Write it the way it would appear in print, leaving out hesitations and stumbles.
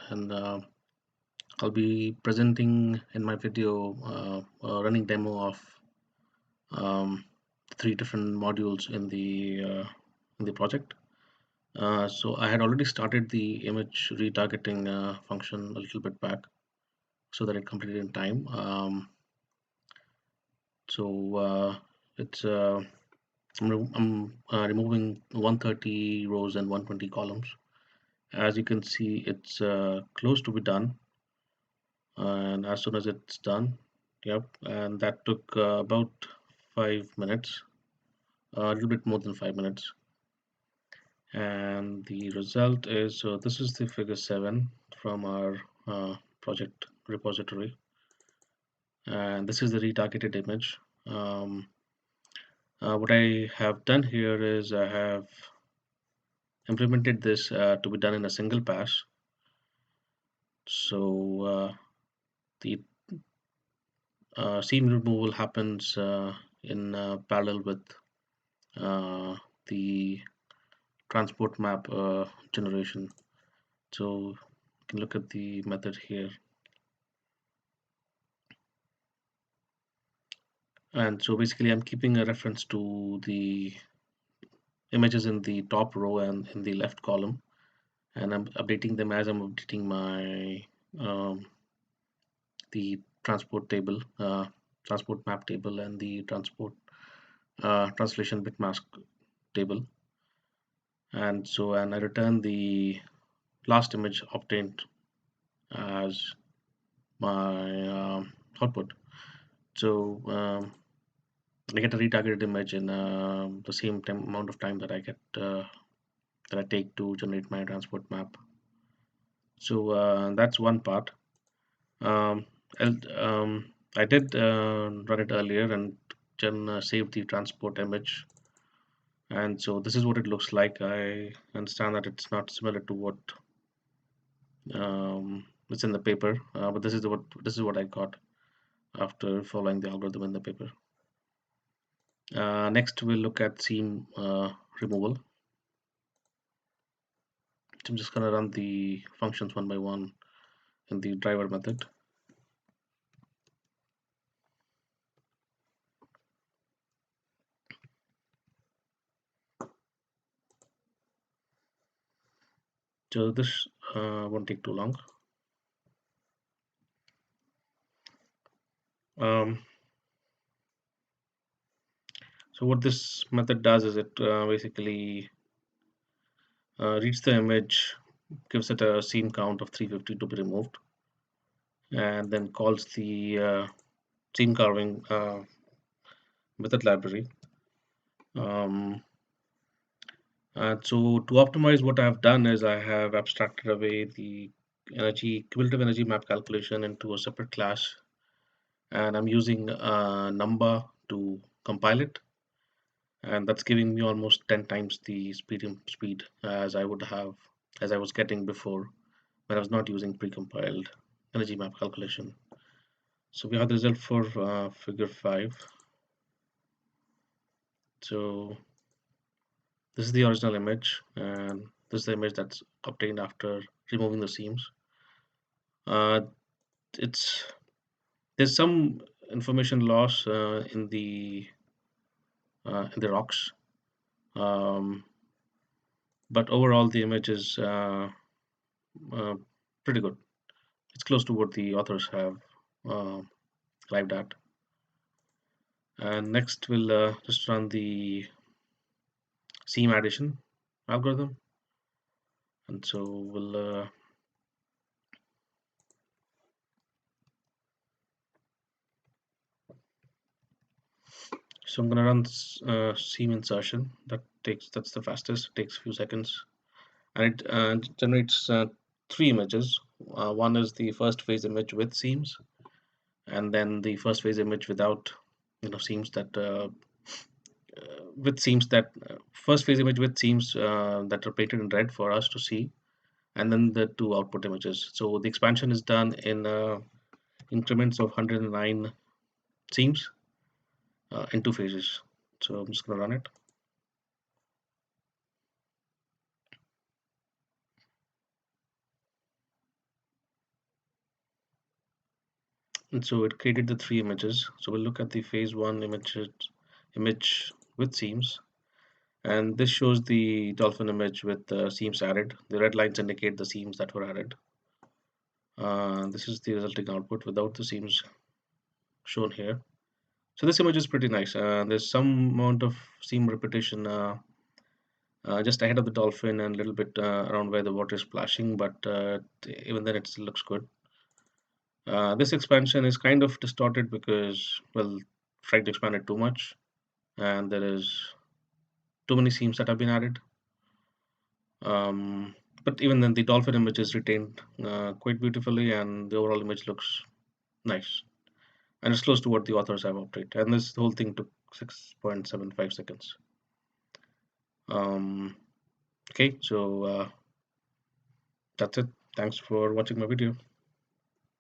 and I'll be presenting in my video a running demo of um, three different modules in the project. So I had already started the image retargeting function a little bit back so that it completed in time. So it's I'm removing 130 rows and 120 columns. As you can see, it's close to be done, and as soon as it's done, yep, and that took about 5 minutes, a little bit more than 5 minutes. And the result is, so this is the figure 7 from our project repository, and this is the retargeted image. What I have done here is I have implemented this to be done in a single pass. So the seam removal happens in parallel with uh, the transport map generation. So you can look at the method here. And so basically I'm keeping a reference to the images in the top row and in the left column, and I'm updating them as I'm updating my the transport table, transport map table, and the transport translation bit mask table. And I return the last image obtained as my output. So I get a retargeted image in the same amount of time that I take to generate my transport map. So that's one part. Um, I did run it earlier and then save the transport image, and so this is what it looks like. I understand that it's not similar to what it's in the paper, but this is what I got after following the algorithm in the paper. Next, we'll look at seam removal. So I'm just going to run the functions one by one in the driver method. So this won't take too long. Um, so what this method does is it basically reads the image, gives it a seam count of 350 to be removed, and then calls the seam carving method library. Um, and so to optimize, what I have done is I have abstracted away the cumulative energy map calculation into a separate class, and I'm using number to compile it, and that's giving me almost 10 times the speed as I was getting before when I was not using precompiled energy map calculation. So we have the result for figure 5. So this is the original image, and this is the image that's obtained after removing the seams. Uh, it's There's some information loss in the rocks, um, but overall the image is uh, pretty good. It's close to what the authors have uh, arrived at. And next, we'll just run the seam addition algorithm. And so I'm gonna run seam insertion. That's the fastest. It takes a few seconds, and it generates three images. One is the first phase image with seams, and then the first phase image without, seams that with seams that first phase image with seams that are painted in red for us to see, and then the two output images. So the expansion is done in increments of 109 seams in two phases. So I'm just going to run it. And so it created the three images. So we'll look at the phase one image with seams. And this shows the dolphin image with seams added. The red lines indicate the seams that were added. This is the resulting output without the seams shown here. So this image is pretty nice. There's some amount of seam repetition just ahead of the dolphin and a little bit around where the water is splashing, but even then it still looks good. This expansion is kind of distorted because, well, tried to expand it too much, and there is too many seams that have been added. Um, but even then, the dolphin image is retained quite beautifully, and the overall image looks nice. And it's close to what the authors have opted. And this whole thing took 6.75 seconds. Um, okay, so that's it. Thanks for watching my video.